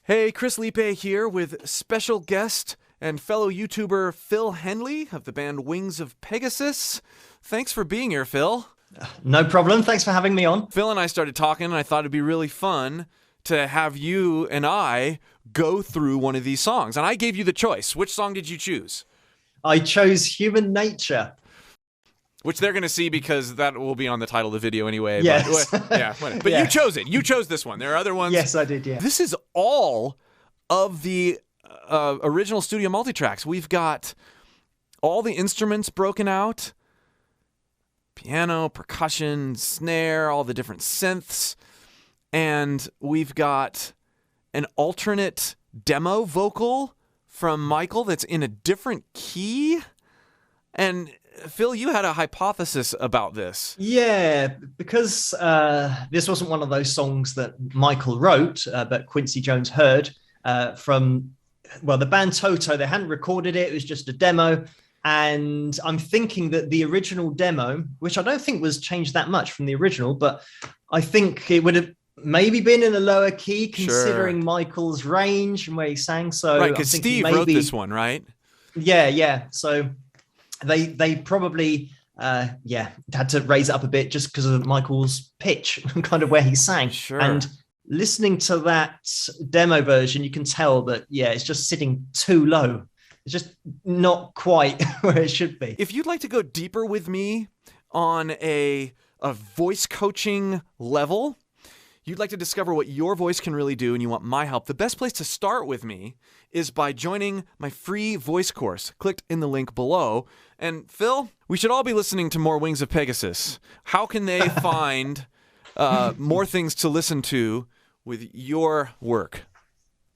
Hey, Chris Lipe here with special guest and fellow YouTuber Phil Henley of the band Wings of Pegasus. Thanks for being here, Phil. No problem. Thanks for having me on. Phil and I started talking, and I thought it'd be really fun to have you and I go through one of these songs. And I gave you the choice. Which song did you choose? I chose Human Nature. Which they're going to see because that will be on the title of the video anyway. Yes. But Yeah. you chose it. You chose this one. There are other ones. Yes, I did, yeah. This is all of the original studio multitracks. We've got all the instruments broken out. Piano, percussion, snare, all the different synths. And we've got an alternate demo vocal from Michael that's in a different key. And Phil, you had a hypothesis about this. Yeah, because this wasn't one of those songs that Michael wrote, but Quincy Jones heard from, the band Toto. They hadn't recorded it. It was just a demo. And I'm thinking that the original demo, which I don't think was changed that much from the original, but I think it would have maybe been in a lower key considering Michael's range and where he sang. So right, because Steve wrote this one, right? Yeah. So they probably had to raise it up a bit just because of Michael's pitch and kind of where he sang. Sure. And listening to that demo version, you can tell that it's just sitting too low. It's just not quite where it should be. If you'd like to go deeper with me on a voice coaching level, you'd like to discover what your voice can really do and you want my help, the best place to start with me is by joining my free voice course, clicked in the link below. And Phil, we should all be listening to more Wings of Pegasus. How can they find more things to listen to with your work?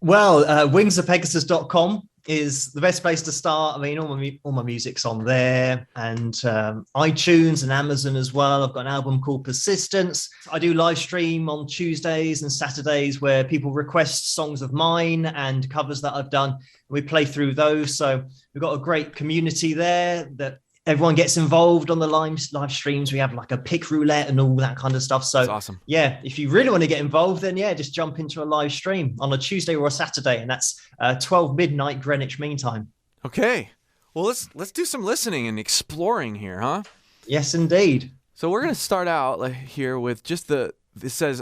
Well, wingsofpegasus.com is the best place to start. I mean, all my music's on there, and iTunes and Amazon as well. I've got an album called Persistence. I do live stream on Tuesdays and Saturdays where people request songs of mine and covers that I've done. We play through those. So we've got a great community there that everyone gets involved on the live streams. We have like a pick roulette and all that kind of stuff. So that's awesome. Yeah, if you really want to get involved, then just jump into a live stream on a Tuesday or a Saturday, and that's 12 midnight Greenwich Mean Time. Okay. Well, let's do some listening and exploring here, huh? Yes, indeed. So we're going to start out here with just it says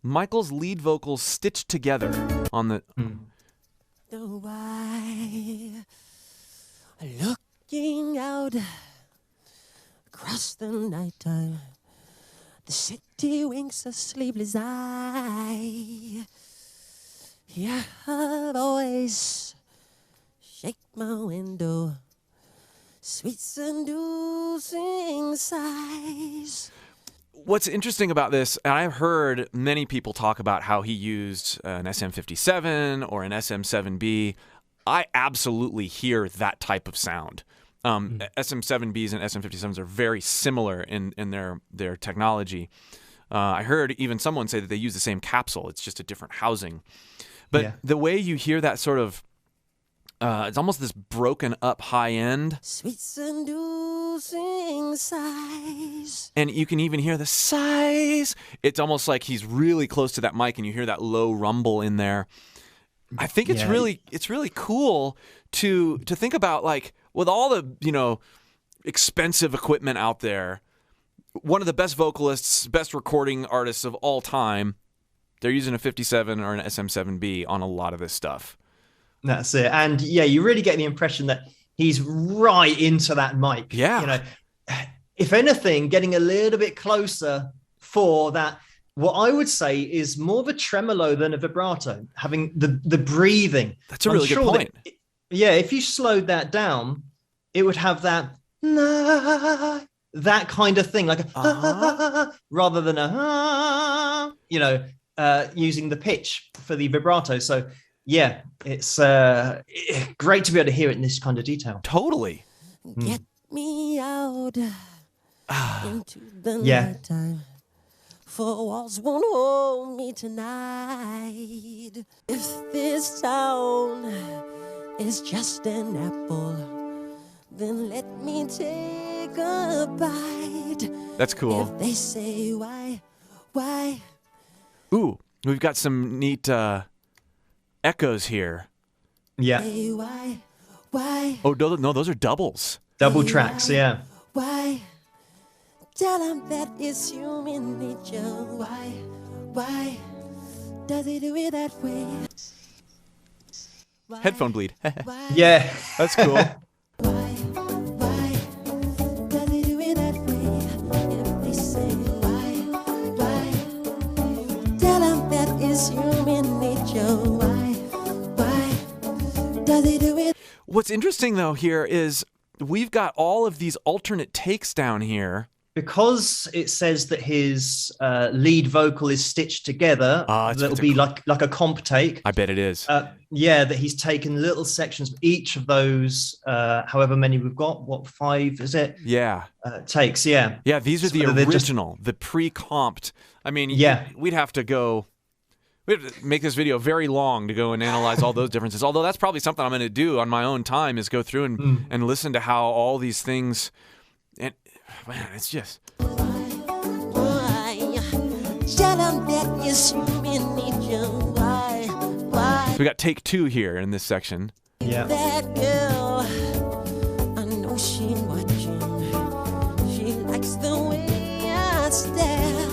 Michael's lead vocals stitched together on the... The why looking out across the nighttime, the city winks a sleepless eye. Hear her voice shake my window, sweet seducing sighs. What's interesting about this, and I've heard many people talk about how he used an SM57 or an SM7B. I absolutely hear that type of sound. SM7Bs and SM57s are very similar in their technology. I heard even someone say that they use the same capsule. It's just a different housing. But the way you hear that sort of, it's almost this broken up high end. Sweet seducing sighs. And you can even hear the sighs. It's almost like he's really close to that mic and you hear that low rumble in there. I think it's really cool to think about, like, with all the, expensive equipment out there, one of the best vocalists, best recording artists of all time, they're using a 57 or an SM7B on a lot of this stuff. That's it. And you really get the impression that he's right into that mic. Yeah. If anything, getting a little bit closer for that, what I would say is more of a tremolo than a vibrato, having the breathing. That's a really good point. If you slowed that down, it would have that kind of thing, like rather than using the pitch for the vibrato. So it's great to be able to hear it in this kind of detail. Totally. Get me out into the nighttime. Four walls won't hold me tonight. If this town is just an apple, then let me take a bite. That's cool. If they say why? Ooh, we've got some neat echoes here. Yeah. Hey, why, Oh, no, those are doubles. Double tracks, yeah. why? Tell him that it's human nature. Why does he do it that way? Why, Headphone bleed. why, Yeah. That's cool. why does he do it that way? If they say why? Tell him that it's human nature. Why does he do it? What's interesting, though, here is we've got all of these alternate takes down here. Because it says that his lead vocal is stitched together, that'll be like a comp take. I bet it is. Yeah, that he's taken little sections of each of those, however many we've got. What, 5 is it? Yeah. Takes, yeah. Yeah, these are So the they're original, the pre-comped. I mean, Yeah. we'd have to make this video very long to go and analyze all those differences. Although that's probably something I'm going to do on my own time, is go through and listen to how all these things, and man, it's just. Why? Tell him that it's human nature. Why? So we got take 2 here in this section. Yeah. That girl, I know she watching. She likes the way I stare.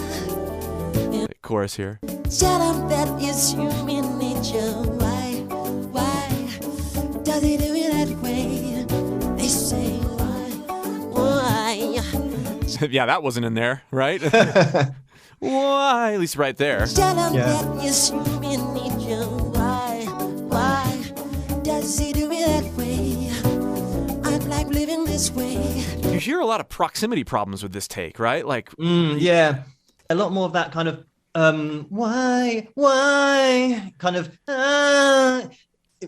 Chorus here. Tell him that it's human nature. Why does he do it that way? They say why? Yeah, that wasn't in there, right? Why? At least right there. Tell him Yeah. that it's human nature. Why does he do it that way? I'd like living this way. You hear a lot of proximity problems with this take, right? Like, Yeah. A lot more of that kind of why kind of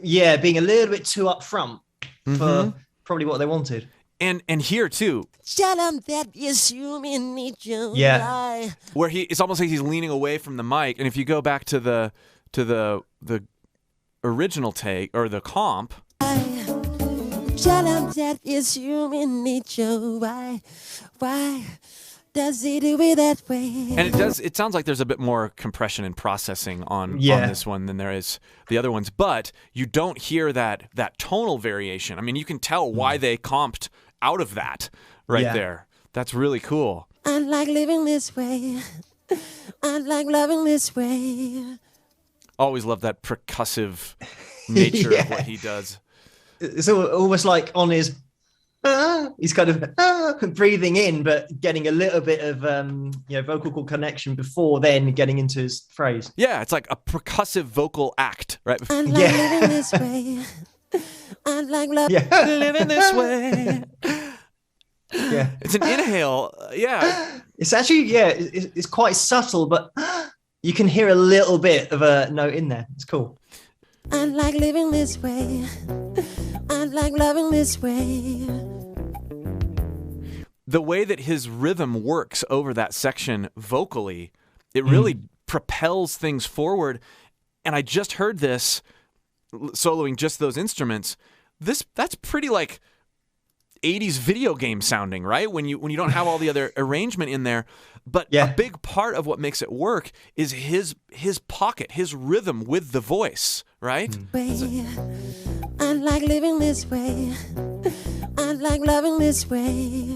yeah, being a little bit too upfront for probably what they wanted. and here too, Tell him that it's human nature. Yeah. Why? where it's almost like he's leaning away from the mic. And if you go back to the original take or the comp, Tell him that it's human nature. Why does he do it that way? and it sounds like there's a bit more compression and processing on this one than there is the other ones, but you don't hear that tonal variation. I mean, you can tell why they comped out of that right there. That's really cool. I like living this way. I like loving this way. Always love that percussive nature of what he does. It's almost like on his he's kind of breathing in, but getting a little bit of vocal cord connection before then getting into his phrase. Yeah, it's like a percussive vocal act, right? I like living this way. I like loving Living this way. Yeah. It's an inhale. Yeah. It's actually, it's quite subtle, but you can hear a little bit of a note in there. It's cool. I like living this way. I like loving this way. The way that his rhythm works over that section vocally, it really propels things forward. And I just heard this soloing just those instruments. That's pretty like 80s video game sounding, right? When you don't have all the other arrangement in there. But a big part of what makes it work is his pocket, his rhythm with the voice, right? I like living this way. I like loving this way.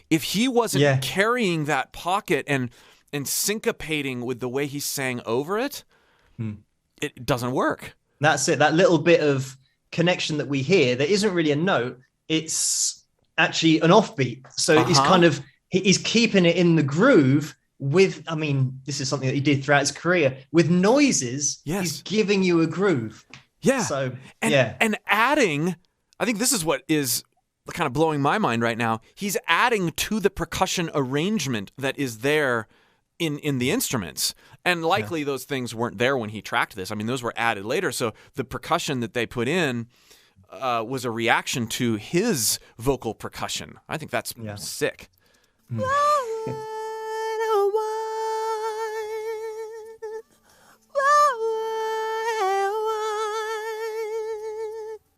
If he wasn't carrying that pocket and syncopating with the way he sang over it, it doesn't work. That's it. That little bit of connection that we hear, there isn't really a note. It's actually an offbeat. So it's kind of, he's keeping it in the groove with, I mean, this is something that he did throughout his career, with noises. He's giving you a groove. Yeah. So, and adding, I think this is what is kind of blowing my mind right now. He's adding to the percussion arrangement that is there in the instruments. And likely those things weren't there when he tracked this. I mean, those were added later. So the percussion that they put in was a reaction to his vocal percussion. I think that's sick.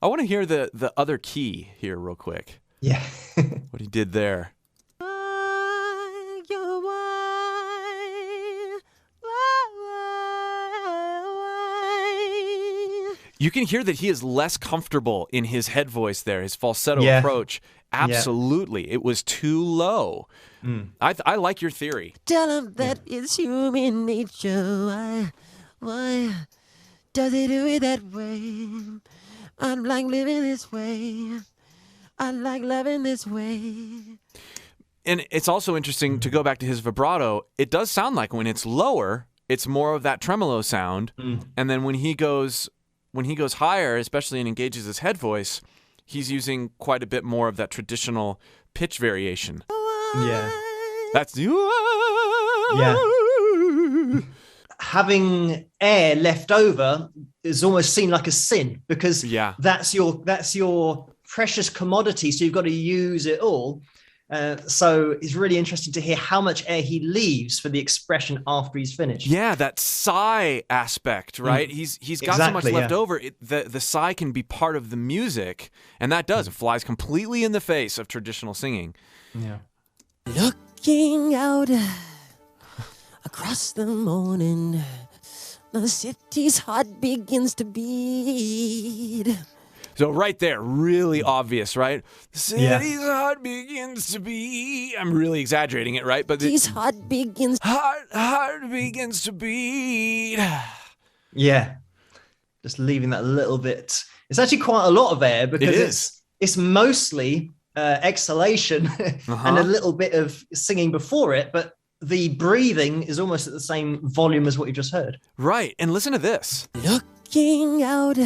I want to hear the other key here real quick. Yeah. What he did there. You can hear that he is less comfortable in his head voice there, his falsetto Yeah. approach. Absolutely. It was too low. I like your theory. Tell him that it's human nature. Why does he do it that way? I'm like living this way. I like loving this way. And it's also interesting to go back to his vibrato. It does sound like when it's lower, it's more of that tremolo sound. And then when he goes higher, especially and engages his head voice, he's using quite a bit more of that traditional pitch variation. Yeah. That's Yeah. Having air left over is almost seen like a sin because that's your precious commodity. So you've got to use it all. So it's really interesting to hear how much air he leaves for the expression after he's finished. Yeah, that sigh aspect, right? He's got so much Exactly, left yeah. over. The sigh can be part of the music, and that does. It flies completely in the face of traditional singing. Yeah. Looking out across the morning, the city's heart begins to beat. So right there, really obvious, right? The Yeah. city's heart begins to beat. I'm really exaggerating it, right? But His heart begins. heart begins to beat. Yeah. Just leaving that a little bit. It's actually quite a lot of air because It is. it's mostly exhalation and a little bit of singing before it, but the breathing is almost at the same volume as what you just heard. Right, and listen to this. Looking out.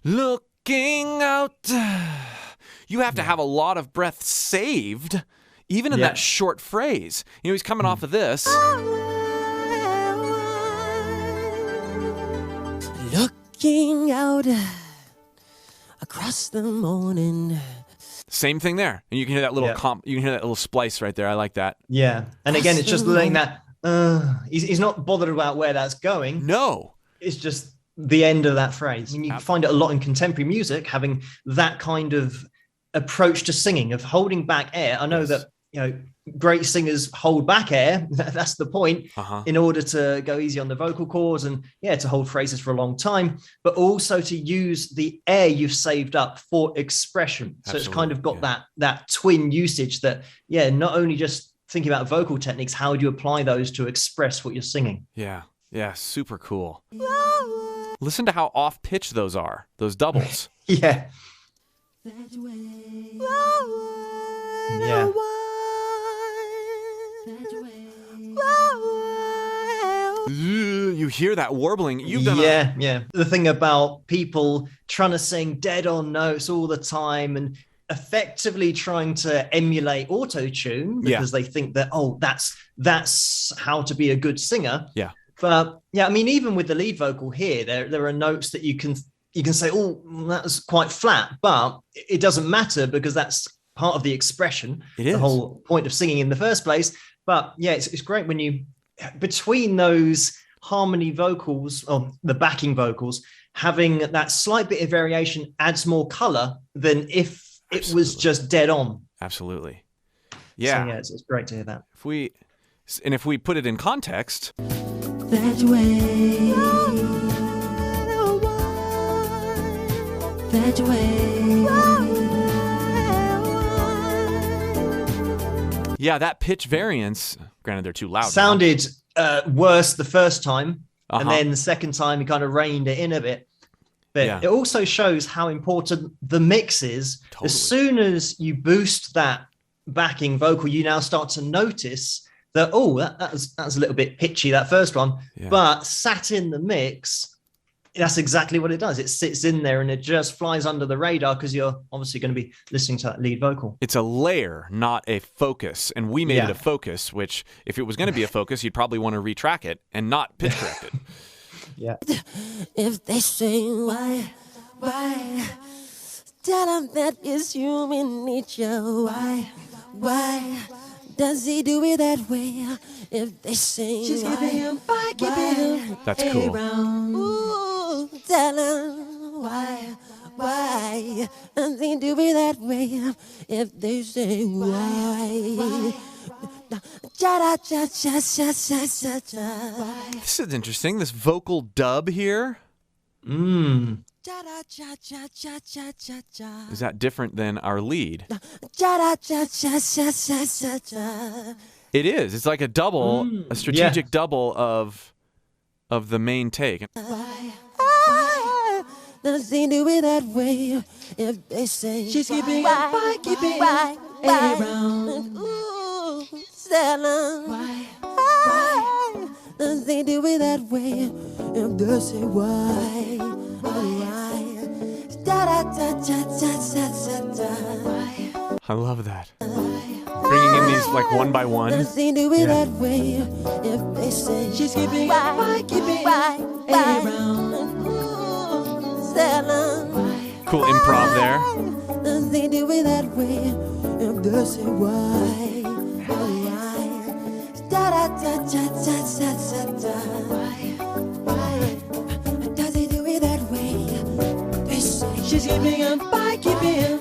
Looking out. You have to have a lot of breath saved, even in Yeah. that short phrase. You know, he's coming off of this. Looking out across the morning. Same thing there. And you can hear that little Yeah. you can hear that little splice right there. I like that. Yeah. And again, it's just letting that, he's not bothered about where that's going. No. It's just the end of that phrase. And you find it a lot in contemporary music, having that kind of approach to singing, of holding back air. I know that, great singers hold back air. That's the point, in order to go easy on the vocal cords and, to hold phrases for a long time, but also to use the air you've saved up for expression. So it's kind of got that twin usage that, not only just thinking about vocal techniques, how do you apply those to express what you're singing? Yeah. Yeah. Super cool. Listen to how off pitch those are, those doubles. Yeah. That way. Yeah. That way. You hear that warbling. You've done Yeah. The thing about people trying to sing dead on notes all the time and effectively trying to emulate auto-tune because they think that, that's how to be a good singer. Yeah. But I mean, even with the lead vocal here, there are notes that you can say, oh, that's quite flat, but it doesn't matter because that's part of the expression, the whole point of singing in the first place. But it's great when you, between those harmony vocals or the backing vocals, having that slight bit of variation adds more color than if it was just dead on. Absolutely. Yeah. So, it's great to hear that. If we put it in context. That way. That way. Yeah, that pitch variance, granted they're too loud. Sounded worse the first time, and then the second time you kind of reined it in a bit. But it also shows how important the mix is. Totally. As soon as you boost that backing vocal, you now start to notice that, that was a little bit pitchy, that first one. Yeah. But sat in the mix, that's exactly what it does. It sits in there and it just flies under the radar because you're obviously going to be listening to that lead vocal. It's a layer, not a focus. And we made it a focus, which if it was going to be a focus, you'd probably want to retrack it and not pitch correct it. Yeah. If they say why, tell them that is human nature. Why does he do it that way? If they say just give him why, give him. That's cool. Ooh, tell them why does he do it that way? If they say why. This is interesting. This vocal dub here. Mm. Cha cha cha cha cha cha cha. Is that different than our lead? Cha cha cha cha cha cha cha. It is. It's like a double, a strategic double of the main take. Nothing do it that way. If they say She's keeping up by keeping around. Ooh, Stella. Nothing do it that way. If they say why. Da da da da da da da. I love that. Bringing in these like one by one. Nothing do it that way. If they say She's keeping up by keeping around. Cool improv there. Nothing do it that way. If they say why. Da da da da da da da. Does he do it that way? They say She's keeping up by keeping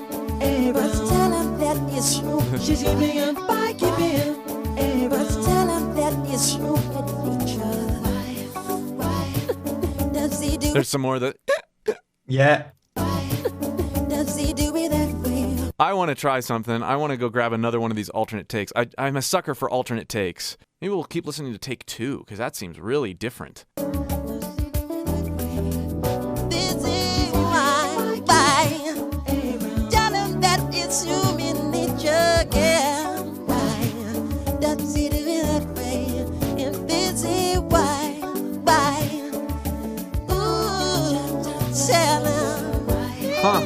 but around. tell him that it's you. She's keeping up by keeping But around. tell him that it's you and each other. Does he do? There's some more that Yeah. Does he do it that way? I want to try something. I want to go grab another one of these alternate takes. I'm a sucker for alternate takes. Maybe we'll keep listening to take 2 because that seems really different. This is my bye. Tell him that it's you in nature, yeah. Why does he do it that way? If this is why, ooh, tell him. Huh.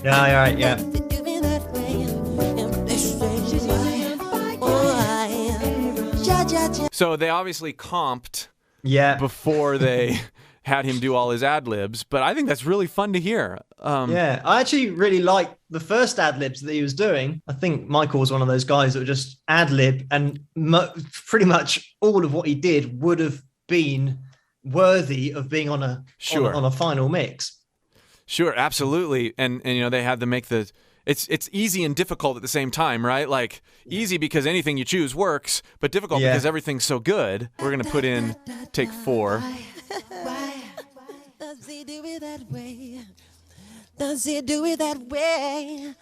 Yeah, you're right, yeah. Does he do it that way? If they say she's why, ja, ja, ja. So they obviously comped Yeah. before they had him do all his ad libs, but I think that's really fun to hear. Yeah, I actually really liked the first ad libs that he was doing. I think Michael was one of those guys that would just ad lib, and pretty much all of what he did would have been worthy of being on a Sure. on a final mix. Sure, absolutely. And you know, they had to make the it's easy and difficult at the same time, right? Like easy because anything you choose works, but difficult Yeah. because everything's so good. We're going to put in take 4. Does he do it that way? Does he do it that way?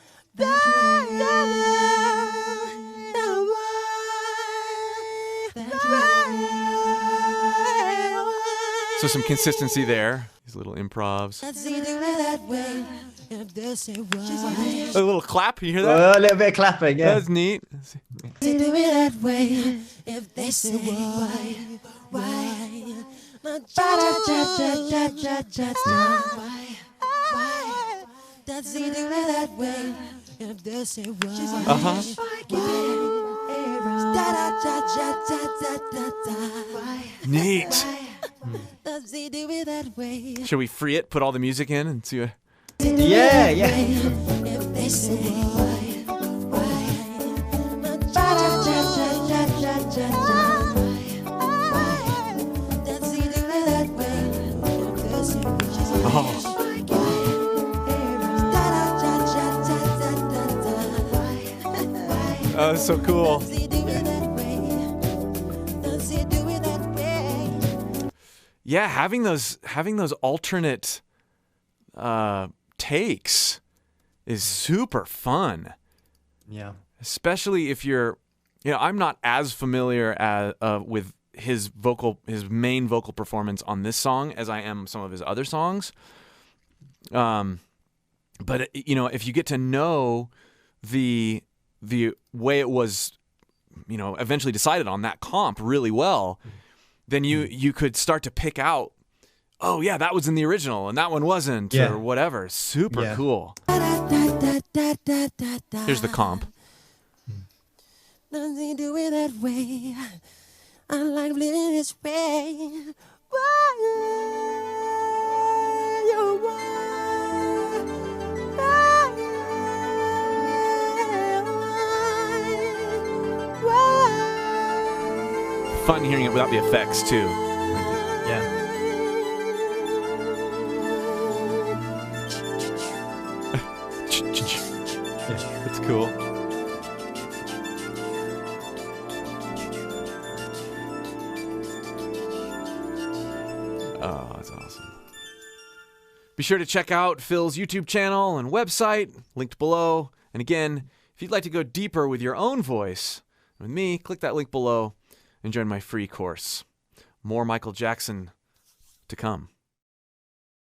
So some consistency there. These little improvs. Does he do it that way? If they say why? A little clap, you hear that? A little bit of clapping, yeah. That's neat. Does he do it that way? If they say why? Does he do it that way? If they say why? Uh-huh. Neat. Does he do it that way? Should we free it, put all the music in and see what Yeah, yeah. If they say why? Does he do it that way? If they say why? Oh, oh, that's so cool. Does he do it that way? Does he do it that way? Yeah, having those alternate takes is super fun. Yeah. Especially if you're, you know, I'm not as familiar with his main vocal performance on this song as I am some of his other songs. But you know, if you get to know the way it was, you know, eventually decided on that comp really well, then you could start to pick out, oh yeah, that was in the original and that one wasn't, Yeah. or whatever. Super Yeah. cool. Here's the comp. Does he do it that way? I like living this way. Fun hearing it without the effects too. Yeah. It's cool. Oh, that's awesome. Be sure to check out Phil's YouTube channel and website, linked below. And again, if you'd like to go deeper with your own voice, with me, click that link below and join my free course. More Michael Jackson to come.